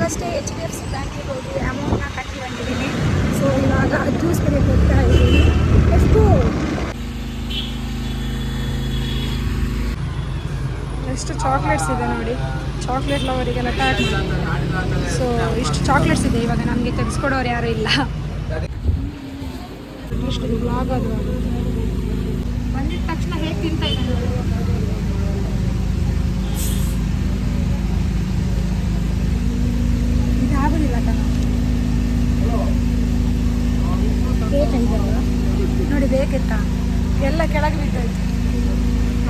ಈಗಷ್ಟೇ HDFC ಬ್ಯಾಂಕಿಗೆ ಹೋಗಿ ಅಮೌಂಟ್ನ ಕಟ್ಟಿ ಬಂದಿದ್ದೀನಿ. ಸೊ ಇವಾಗ ಜ್ಯೂಸ್ ಕುಡಿಯೋಕ್ಕೆ ಹೋಗ್ತಾ ಇದ್ದೀನಿ. ಎಷ್ಟು ಚಾಕ್ಲೇಟ್ಸ್ ಇದೆ ನೋಡಿ, ಚಾಕ್ಲೇಟ್ ಲವರಿಗೆಲ್ಲ ಟ್ಯಾಕ್ಸ್. ಸೊ ಇಷ್ಟು ಚಾಕ್ಲೇಟ್ಸ್ ಇದೆ. ಇವಾಗ ನಮಗೆ ತೆಗೆಸ್ಕೊಡೋರು ಯಾರೂ ಇಲ್ಲ. ಇಷ್ಟು ಬ್ಲಾಗ್ ಅದು ಬಂದಿದ ತಕ್ಷಣ ಹೇಗೆ ತಿಂತಾ ಇದ್ದಾನೆ. ಇದಾಗೋದಿಲ್ಲ ಕಣ, ಬೇಕಿದ್ದಲ್ಲ ನೋಡಿ, ಬೇಕಿತ್ತ ಎಲ್ಲ ಕೆಳಗೆ ಬಿದ್ದಾಯ್ತು.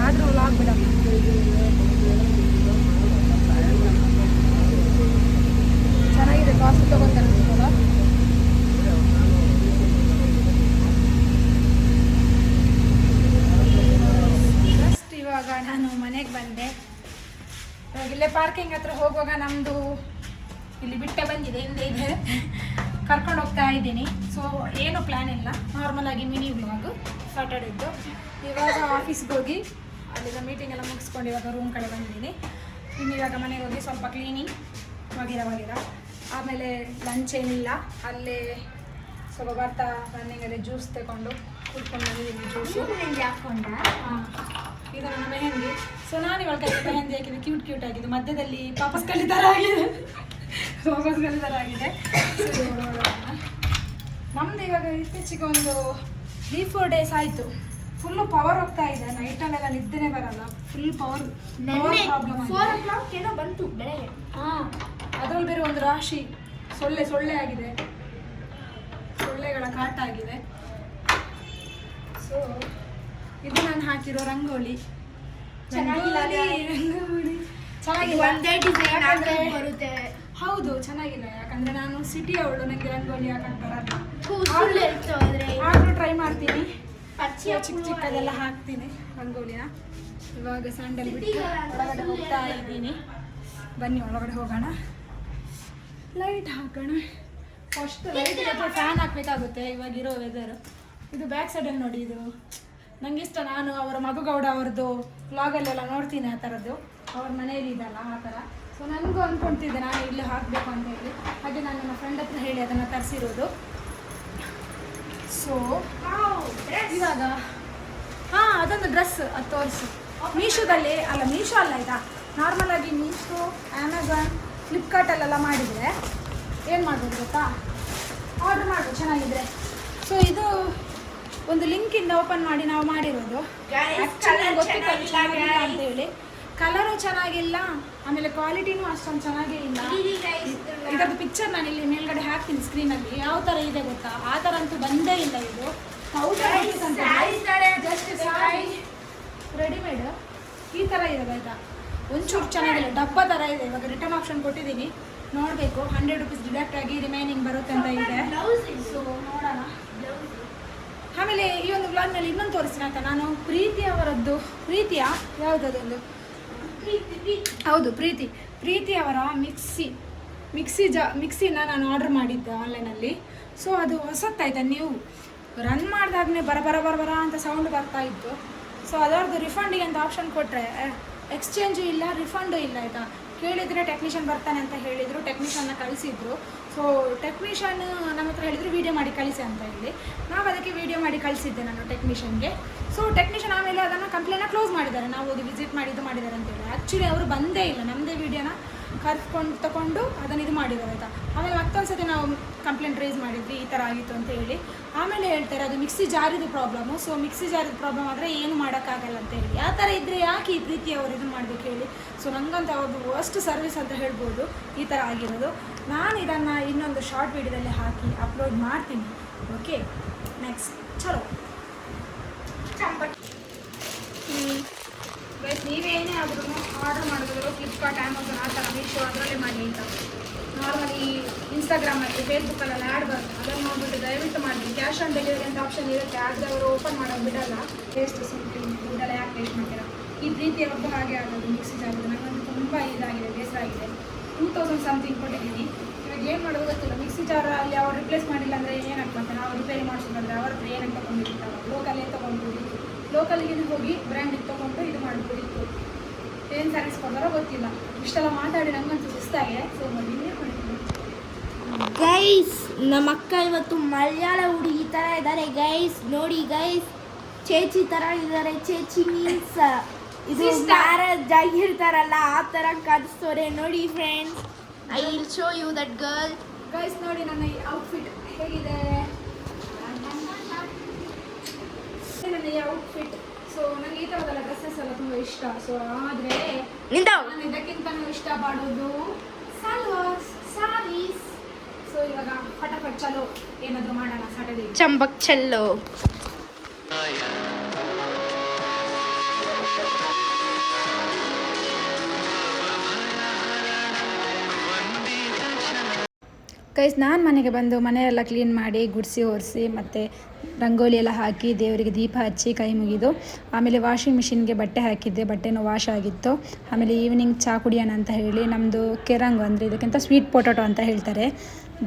ಆದರೂ ವ್ಲಾಗ್ ಬಿಡಲ್ಲ. ಚೆನ್ನಾಗಿದೆ, ಕಾಸು ತಗೊಂತಾರೆ ಅನ್ಸಲ್ಲ. ಜಸ್ಟ್ ಇವಾಗ ನಾನು ಮನೆಗೆ ಬಂದೆ. ಇವಾಗ ಇಲ್ಲೇ ಪಾರ್ಕಿಂಗ್ ಹತ್ರ ಹೋಗುವಾಗ ನಮ್ಮದು ಇಲ್ಲಿ ಬಿಟ್ಟೆ ಬಂದಿದೆ, ಹಿಂದೆ ಇದೆ, ಕರ್ಕೊಂಡು ಹೋಗ್ತಾ ಇದ್ದೀನಿ. ಸೊ ಏನು ಪ್ಲ್ಯಾನ್ ಇಲ್ಲ, ನಾರ್ಮಲ್ ಆಗಿ ಮಿನಿ ವ್ಲಾಗ್ ಸಾಟರ್ಡೇದ್ದು. ಇವಾಗ ಆಫೀಸ್ಗೆ ಹೋಗಿ ಅಲ್ಲಿಂದ ಮೀಟಿಂಗ್ ಎಲ್ಲ ಮುಗಿಸ್ಕೊಂಡು ಇವಾಗ ರೂಮ್ ಕಡೆ ಬಂದಿದ್ದೀನಿ. ಇನ್ನು ಇವಾಗ ಮನೆಗೆ ಹೋಗಿ ಸ್ವಲ್ಪ ಕ್ಲೀನಿಂಗ್ ವಗೀರ. ಆಮೇಲೆ ಲಂಚ್ ಏನಿಲ್ಲ, ಅಲ್ಲೇ ಸ್ವಲ್ಪ ಬರ್ತಾ ರನ್ನಿಂಗಲ್ಲಿ ಜ್ಯೂಸ್ ತಗೊಂಡು ಕುಡ್ಕೊಂಡು ಬಂದಿದ್ದೀನಿ. ಜ್ಯೂಸು ಹಾಕ್ಕೊಂಡ ಇದು ನನ್ನ ಮೆಹಂದಿ. ಸೊ ನಾನು ಇವಾಗ ಮೆಹಂದಿ ಹಾಕಿದ್ದು ಕ್ಯೂಟ್ ಆಗಿದೆ. ಮಧ್ಯದಲ್ಲಿ ವಾಪಸ್ ಕಲಿ ಥರ ಆಗಿದೆ. ನಮ್ದು ಇವಾಗ ಇತ್ತೀಚೆಗೆ ಒಂದು 3-4 ಡೇಸ್ ಆಯಿತು. ಫುಲ್ಲು ಪವರ್ ಹೋಗ್ತಾ ಇದೆ. ನೈಟಲ್ಲೆಲ್ಲ ನಿದ್ದೆನೇ ಬರಲ್ಲ. Full power problem. 4 o'clock ಏನೋ ಬಂತು ಬೆಳಗ್ಗೆ. ಹಾಂ, ಅದರಲ್ಲಿ ಬೇರೆ ಒಂದು ರಾಶಿ ಸೊಳ್ಳೆ ಆಗಿದೆ. ಸೊಳ್ಳೆಗಳ ಕಾಟ ಆಗಿದೆ. ಸೊ ಇದು ನಾನು ಹಾಕಿರೋ ರಂಗೋಲಿ. ಚೆನ್ನಾಗಿಲ್ಲ, ಚೆನ್ನಾಗಿಲ್ಲ. ಒಂದೇ ಡಿಸೈನ್ ಬರುತ್ತೆ. ಹೌದು, ಚೆನ್ನಾಗಿಲ್ಲ. ಯಾಕಂದರೆ ನಾನು ಸಿಟಿ ಅವಳು, ನನಗೆ ರಂಗೋಲಿ ಹಾಕಕ್ಕೆ ಬರಲ್ಲ. ಆದರೂ ಟ್ರೈ ಮಾಡ್ತೀನಿ. ಚಿಕ್ಕದೆಲ್ಲ ಹಾಕ್ತೀನಿ ರಂಗೋಲಿನ. ಇವಾಗ ಸ್ಯಾಂಡಲ್ ಬಿಟ್ಟು ಒಳಗಡೆ ಹೋಗ್ತಾ ಇದ್ದೀನಿ. ಬನ್ನಿ ಒಳಗಡೆ ಹೋಗೋಣ. ಲೈಟ್ ಹಾಕೋಣ. ಫಸ್ಟ್ ಲೈಟ್ ಅಥವಾ ಫ್ಯಾನ್ ಹಾಕಬೇಕಾಗುತ್ತೆ ಇವಾಗಿರೋ ವೆದರು. ಇದು ಬ್ಯಾಕ್ ಸೈಡಲ್ಲಿ ನೋಡಿ, ಇದು ನನಗೆ ಇಷ್ಟ. ನಾನು ಅವರ ಮಧುಗೌಡ ಅವ್ರದ್ದು ವ್ಲಾಗಲ್ಲೆಲ್ಲ ನೋಡ್ತೀನಿ ಆ ಥರದ್ದು. ಅವ್ರ ಮನೆಯಲ್ಲಿ ಇದಲ್ಲ ಆ ಥರ. ಸೊ ನನಗೂ ಅಂದ್ಕೊಳ್ತಿದ್ದೆ ನಾನು ಇಲ್ಲಿ ಹಾಕಬೇಕು ಅಂತ ಹೇಳಿ. ಹಾಗೆ ನಾನು ನನ್ನ ಫ್ರೆಂಡ್ ಹತ್ರ ಹೇಳಿ ಅದನ್ನು ತರಿಸಿರೋದು. ಸೊ ಇವಾಗ ಅದೊಂದು ಡ್ರೆಸ್ ಅದು ತೋರಿಸು. ಮೀಶೋದಲ್ಲಿ ಅಲ್ಲ, ಮೀಶೋ ಅಲ್ಲ ಆಯಿತಾ, ನಾರ್ಮಲಾಗಿ ಮೀಶೋ, ಅಮೆಝಾನ್, ಫ್ಲಿಪ್ಕಾರ್ಟಲ್ಲೆಲ್ಲ ಮಾಡಿದರೆ ಏನು ಮಾಡ್ಬೋದು ಗೊತ್ತಾ, ಆರ್ಡ್ರ್ ಮಾಡ್ಬೋದು ಚೆನ್ನಾಗಿದ್ರೆ. ಸೊ ಇದು ಒಂದು ಲಿಂಕಿಂದ ಓಪನ್ ಮಾಡಿ ನಾವು ಮಾಡಿರೋದು. ಚೆನ್ನಾಗಿಲ್ಲ ಅಂತೇಳಿ, ಕಲರು ಚೆನ್ನಾಗಿಲ್ಲ, ಆಮೇಲೆ ಕ್ವಾಲಿಟಿನೂ ಅಷ್ಟೊಂದು ಚೆನ್ನಾಗೇ ಇಲ್ಲ. ಇದರದ್ದು ಪಿಕ್ಚರ್ ನಾನು ಇಲ್ಲಿ ಮೇಲ್ಗಡೆ ಹಾಕ್ತೀನಿ ಸ್ಕ್ರೀನಲ್ಲಿ. ಯಾವ ಥರ ಇದೆ ಗೊತ್ತಾ, ಆ ಥರ ಅಂತೂ ಬಂದೇ ಇಲ್ಲ. ಇದು ಜಸ್ಟ್ ಸಾರಿ ರೆಡಿಮೇಡ್ ಈ ಥರ ಇದೆ ಆಯಿತಾ. ಒಂಚೂರು ಚೆನ್ನಾಗಿಲ್ಲ, ಡಬ್ಬ ಥರ ಇದೆ. ಇವಾಗ ರಿಟರ್ನ್ ಆಪ್ಷನ್ ಕೊಟ್ಟಿದ್ದೀನಿ, ನೋಡಬೇಕು. 100 ರೂಪೀಸ್ ಡಿಡಕ್ಟ್ ಆಗಿ ರಿಮೈನಿಂಗ್ ಬರುತ್ತೆ ಅಂತ ಇದೆ. ಸೊ ನೋಡೋಣ. ಆಮೇಲೆ ಈ ಒಂದು ವ್ಲಾಗ್ನಲ್ಲಿ ಇನ್ನೊಂದು ತೋರಿಸ್ತೀನಿ ಆಯ್ತಾ. ನಾನು ಪ್ರೀತಿ ಅವರದ್ದು, ಪ್ರೀತಿಯ ಯಾವುದದೊಂದು, ಹೌದು ಪ್ರೀತಿ ಅವರ ಮಿಕ್ಸಿನ ನಾನು ಆರ್ಡ್ರ್ ಮಾಡಿದ್ದೆ ಆನ್ಲೈನಲ್ಲಿ. ಸೊ ಅದು ಹೊಸತ್ತಾಯ್ತಾ, ನೀವು ರನ್ ಮಾಡಿದಾಗಲೇ ಬರ ಅಂತ ಸೌಂಡ್ ಬರ್ತಾ ಇತ್ತು. ಸೊ ಅದರದ್ದು ರಿಫಂಡಿಗೆ ಅಂತ ಆಪ್ಷನ್ ಕೊಟ್ಟರೆ ಎಕ್ಸ್ಚೇಂಜು ಇಲ್ಲ, ರಿಫಂಡು ಇಲ್ಲ ಆಯಿತಾ. ಕೇಳಿದರೆ ಟೆಕ್ನಿಷಿಯನ್ ಬರ್ತಾನೆ ಅಂತ ಹೇಳಿದರು. ಟೆಕ್ನಿಷಿಯನ್ನ ಕಳಿಸಿದ್ರು. ಸೊ ಟೆಕ್ನಿಷಿಯನ್ ನಮ್ಮ ಹತ್ರ ಹೇಳಿದ್ರು ವೀಡಿಯೋ ಮಾಡಿ ಕಳಿಸಿ ಅಂತ ಹೇಳಿ. ನಾವು ಅದಕ್ಕೆ ವೀಡಿಯೋ ಮಾಡಿ ಕಳಿಸಿದ್ದೆ ನಾನು ಟೆಕ್ನಿಷಿಯನ್ಗೆ. ಸೊ ಟೆಕ್ನಿಷಿಯನ್ ಆಮೇಲೆ ಅದನ್ನು ಕಂಪ್ಲೇಂಟ್ನ ಕ್ಲೋಸ್ ಮಾಡಿದ್ದಾರೆ. ನಾವು ಹೋಗಿ ವಿಸಿಟ್ ಮಾಡಿದ್ದಾರೆ ಅಂತೇಳಿ. ಆ್ಯಕ್ಚುಲಿ ಅವರು ಬಂದೇ ಇಲ್ಲ, ನಮ್ಮದೇ ವೀಡಿಯೋನ ತಗೊಂಡು ಅದನ್ನು ಇದು ಮಾಡಿದ್ದಾರೆ ಆಯಿತಾ. ಆಮೇಲೆ ಮತ್ತೊಂದು ಸತಿ ನಾವು ಕಂಪ್ಲೇಂಟ್ ರೇಸ್ ಮಾಡಿದ್ವಿ, ಈ ಥರ ಆಗಿತ್ತು ಅಂತ ಹೇಳಿ. ಆಮೇಲೆ ಹೇಳ್ತಾರೆ ಅದು ಮಿಕ್ಸಿ ಜಾರಿದು ಪ್ರಾಬ್ಲಮ್ಮು. ಸೊ ಮಿಕ್ಸಿ ಜಾರಿದು ಪ್ರಾಬ್ಲಮ್ ಆದರೆ ಏನು ಮಾಡೋಕ್ಕಾಗಲ್ಲ ಅಂತ ಹೇಳಿ. ಆ ಥರ ಇದ್ದರೆ ಯಾಕೆ ಈ ಪ್ರೀತಿ ಅವರು ಇದು ಮಾಡಬೇಕು ಹೇಳಿ. ಸೊ ನನಗಂತ ಅವ್ರದ್ದು ವರ್ಸ್ಟ್ ಸರ್ವಿಸ್ ಅಂತ ಹೇಳ್ಬೋದು ಈ ಥರ ಆಗಿರೋದು. ನಾನು ಇದನ್ನು ಇನ್ನೊಂದು ಶಾರ್ಟ್ ವೀಡಿಯೋದಲ್ಲಿ ಹಾಕಿ ಅಪ್ಲೋಡ್ ಮಾಡ್ತೀನಿ. ಓಕೆ, ನೆಕ್ಸ್ಟ್ ಚಲೋ. ಗೈಸ್, ನೀವೇನೇ ಆದ್ರೂ ಆರ್ಡರ್ ಮಾಡಿದ್ರು ಫ್ಲಿಪ್ಕಾರ್ಟ್, ಅಮೆಝಾನ್ ಆ ಥರ, ಮೀಶೋ ಅದರಲ್ಲೇ ಮಾಡಿ ಅಂತ. ನಾರ್ಮಲಿ ಇನ್ಸ್ಟಾಗ್ರಾಮಲ್ಲಿ, ಫೇಸ್ಬುಕ್ಕಲ್ಲೆಲ್ಲ ಆ್ಯಡ್ ಬರುತ್ತೆ, ಅದನ್ನು ನೋಡ್ಬಿಟ್ಟು ದಯವಿಟ್ಟು ಮಾಡಿ. ಕ್ಯಾಶ್ ಆನ್ ಡೆಲಿವರಿ ಅಂತ ಆಪ್ಷನ್ ಇರುತ್ತೆ, ಆದರೆ ಅವರು ಓಪನ್ ಮಾಡೋದು ಬಿಡಲ್ಲ. ಟೇಸ್ಟ್ ಸಿಂಪಲ್ ಇದೆಲ್ಲ ಯಾಕೆ ಟೇಸ್ಟ್ ಮಾಡ್ತೀರಾ. ಈ ಪ್ರೀತಿಯ ಒಬ್ಬ ಹಾಗೆ ಆಗೋದು ಮಿಕ್ಸಿ ಜಾರಿದು. ನನಗೊಂದು ತುಂಬ ಇದಾಗಿದೆ, ಬೇಸರ ಆಗಿದೆ. 2000 ಸಮಥಿಂಗ್ ಕೊಟ್ಟಿದ್ದೀನಿ. ಇವಾಗ ಏನು ಮಾಡೋದು ಗೊತ್ತಿಲ್ಲ. ಮಿಕ್ಸಿ ಜಾರ್ ಅಲ್ಲಿ ಅವ್ರು ರಿಪ್ಲೇಸ್ ಮಾಡಿಲ್ಲ ಅಂದರೆ ಏನಾಗ್ತಂತೆ, ನಾವು ರಿಪೇರಿ ಮಾಡಿಸ್ಕೊಂಡ್ರೆ ಅವ್ರ ಹತ್ರ ಏನಕ್ಕೆ ತೊಗೊಂಡಿರ್ತಾರೆ. ಲೋಕಲ್ಲೇ ತೊಗೊಂಡ್ಬಿಡಿ, ಲೋಕಲ್ಗೆ ಹೋಗಿ ಬ್ರ್ಯಾಂಡಿಗೆ ತೊಗೊಂಡು ಇದು ಮಾಡ್ಬೋದಿತ್ತು. ಏನು ಸರ್ವಿಸ್ ಕೊಡ್ತಾರೋ ಗೊತ್ತಿಲ್ಲ. ಇಷ್ಟೆಲ್ಲ ಮಾತಾಡಿ ನಂಗಂತೂ ಸುಸ್ತಾಗೆ. ಸೊ ಗೈಸ್ ನಮ್ಮ ಅಕ್ಕ ಇವತ್ತು ಮಲಯಾಳ ಹುಡುಗಿ ಥರ ಇದ್ದಾರೆ ಗೈಸ್. ನೋಡಿ ಗೈಸ್, ಚೇಚಿ ಥರ ಇದ್ದಾರೆ. ಚೇಚಿ ಮೀನ್ಸ್ ಇದು ಮ್ಯಾರೇಜ್ ಆಗಿರ್ತಾರಲ್ಲ ಆ ಥರ ಕಾಣಿಸ್ತವ್ರೆ. ನೋಡಿ friends, I will show you that girl. Guys ನೋಡಿ ನನ್ನ ಈ ಔಟ್ಫಿಟ್ ಹೇಗಿದೆ. ನನ್ನ ಈ ಔಟ್ಫಿಟ್. ಸೊ ನನಗೆ ಈ ಥರದೆಲ್ಲ ಡ್ರೆಸ್ಸಸ್ ಎಲ್ಲ ತುಂಬ ಇಷ್ಟ. ಸೊ ಆದರೆ ನಾನು ಇದಕ್ಕಿಂತಲೂ ಇಷ್ಟಪಡೋದು ಸಲ್ವಾರ್ಸ್, ಸಾರೀಸ್. ಸೊ ಇವಾಗ ಫಟಾಫಟ್ ಚಲೋ ಏನಾದರೂ ಮಾಡೋಣ ಸಾಟರ್ಡೇ. ಚಂಬಕ್ ಚೆಲ್ಲೋ. ಗೈಸ್ ನಾನು ಮನೆಗೆ ಬಂದು ಮನೆಯೆಲ್ಲ ಕ್ಲೀನ್ ಮಾಡಿ ಗುಡಿಸಿ ಒರೆಸಿ ಮತ್ತು ರಂಗೋಲಿ ಎಲ್ಲ ಹಾಕಿ ದೇವರಿಗೆ ದೀಪ ಹಚ್ಚಿ ಕೈ ಮುಗಿದು ಆಮೇಲೆ ವಾಷಿಂಗ್ ಮಿಷಿನ್ಗೆ ಬಟ್ಟೆ ಹಾಕಿದ್ದೆ. ಬಟ್ಟೆನೂ ವಾಶ್ ಆಗಿತ್ತು. ಆಮೇಲೆ ಈವ್ನಿಂಗ್ ಚಹಾ ಕುಡಿಯೋಣ ಅಂತ ಹೇಳಿ ನಮ್ಮದು ಕೆರಂಗು ಅಂದರೆ ಇದಕ್ಕಿಂತ ಸ್ವೀಟ್ ಪೊಟೊಟೊ ಅಂತ ಹೇಳ್ತಾರೆ,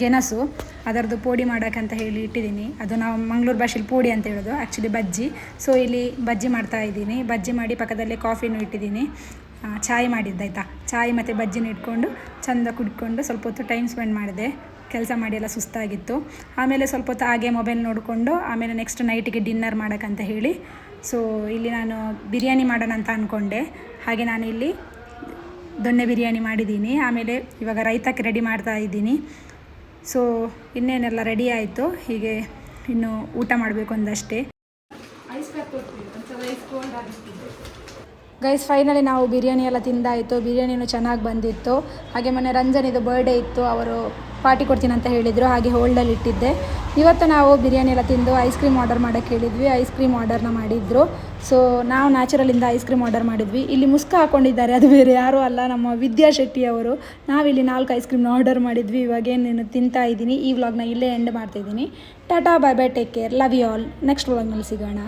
ಗೆಣಸು, ಅದರದ್ದು ಪೋಡಿ ಮಾಡೋಕ್ಕಂತ ಹೇಳಿ ಇಟ್ಟಿದ್ದೀನಿ. ಅದು ನಾವು ಮಂಗಳೂರು ಭಾಷೆಯಲ್ಲಿ ಪೋಡಿ ಅಂತ ಹೇಳೋದು, ಆ್ಯಕ್ಚುಲಿ ಬಜ್ಜಿ. ಸೊ ಇಲ್ಲಿ ಬಜ್ಜಿ ಮಾಡ್ತಾ ಇದ್ದೀನಿ. ಬಜ್ಜಿ ಮಾಡಿ ಪಕ್ಕದಲ್ಲೇ ಕಾಫಿನೂ ಇಟ್ಟಿದ್ದೀನಿ. ಚಾಯ್ ಮಾಡಿದ್ದಾಯ್ತಾ, ಚಾಯ್ ಮತ್ತು ಬಜ್ಜಿನ ಇಟ್ಕೊಂಡು ಚೆಂದ ಕುಡ್ಕೊಂಡು ಸ್ವಲ್ಪ ಹೊತ್ತು ಟೈಮ್ ಸ್ಪೆಂಡ್ ಮಾಡಿದೆ. ಕೆಲಸ ಮಾಡಿ ಎಲ್ಲ ಸುಸ್ತಾಗಿತ್ತು. ಆಮೇಲೆ ಸ್ವಲ್ಪ ಹೊತ್ತು ಹಾಗೆ ಮೊಬೈಲ್ ನೋಡಿಕೊಂಡು ಆಮೇಲೆ ನೆಕ್ಸ್ಟ್ ನೈಟಿಗೆ ಡಿನ್ನರ್ ಮಾಡೋಕ್ಕಂತ ಹೇಳಿ ಸೊ ಇಲ್ಲಿ ನಾನು ಬಿರಿಯಾನಿ ಮಾಡೋಣ ಅಂತ ಅಂದ್ಕೊಂಡೆ. ಹಾಗೆ ನಾನು ಇಲ್ಲಿ ದೊಣ್ಣೆ ಬಿರಿಯಾನಿ ಮಾಡಿದ್ದೀನಿ. ಆಮೇಲೆ ಇವಾಗ ರೈತಕ್ಕೆ ರೆಡಿ ಮಾಡ್ತಾ ಇದ್ದೀನಿ. ಸೊ ಇನ್ನೇನೆಲ್ಲ ರೆಡಿ ಆಯಿತು. ಹೀಗೆ ಇನ್ನು ಊಟ ಮಾಡಬೇಕು ಅಂದಷ್ಟೇ. ಗೈಸ್ ಫೈನಲಿ ನಾವು ಬಿರಿಯಾನಿ ಎಲ್ಲ ತಿಂದಾಯಿತು. ಬಿರಿಯಾನಿನೂ ಚೆನ್ನಾಗಿ ಬಂದಿತ್ತು. ಹಾಗೆ ಮೊನ್ನೆ ರಂಜನಿದು ಬರ್ಡೇ ಇತ್ತು, ಅವರು ಪಾರ್ಟಿ ಕೊಡ್ತೀನಿ ಅಂತ ಹೇಳಿದರು, ಹಾಗೆ ಹೋಲ್ಡಲ್ಲಿ ಇಟ್ಟಿದ್ದೆ. ಇವತ್ತು ನಾವು ಬಿರಿಯಾನಿ ಎಲ್ಲ ತಿಂದು ಐಸ್ ಕ್ರೀಮ್ ಆರ್ಡರ್ ಮಾಡೋಕ್ಕೆ ಹೇಳಿದ್ವಿ. ಐಸ್ ಕ್ರೀಮ್ ಆರ್ಡರ್ನ ಮಾಡಿದ್ರು. ಸೊ ನಾವು ನ್ಯಾಚುರಲಿಂದ ಐಸ್ ಕ್ರೀಮ್ ಆರ್ಡರ್ ಮಾಡಿದ್ವಿ. ಇಲ್ಲಿ ಮುಸ್ಕ ಹಾಕ್ಕೊಂಡಿದ್ದಾರೆ, ಅದು ಬೇರೆ ಯಾರೂ ಅಲ್ಲ, ನಮ್ಮ ವಿದ್ಯಾ ಶೆಟ್ಟಿ ಅವರು. ನಾವಿಲ್ಲಿ 4 ಐಸ್ ಕ್ರೀಮ್ನ ಆರ್ಡರ್ ಮಾಡಿದ್ವಿ. ಇವಾಗೇನೇನು ತಿಂತಾ ಇದ್ದೀನಿ. ಈ ವ್ಲಾಗ್ನ ಇಲ್ಲೇ ಎಂಡ್ ಮಾಡ್ತಾಯಿದ್ದೀನಿ. Tata, bye bye, take care, love you all. Next ವ್ಲಾಗ್ನಲ್ಲಿ ಸಿಗೋಣ.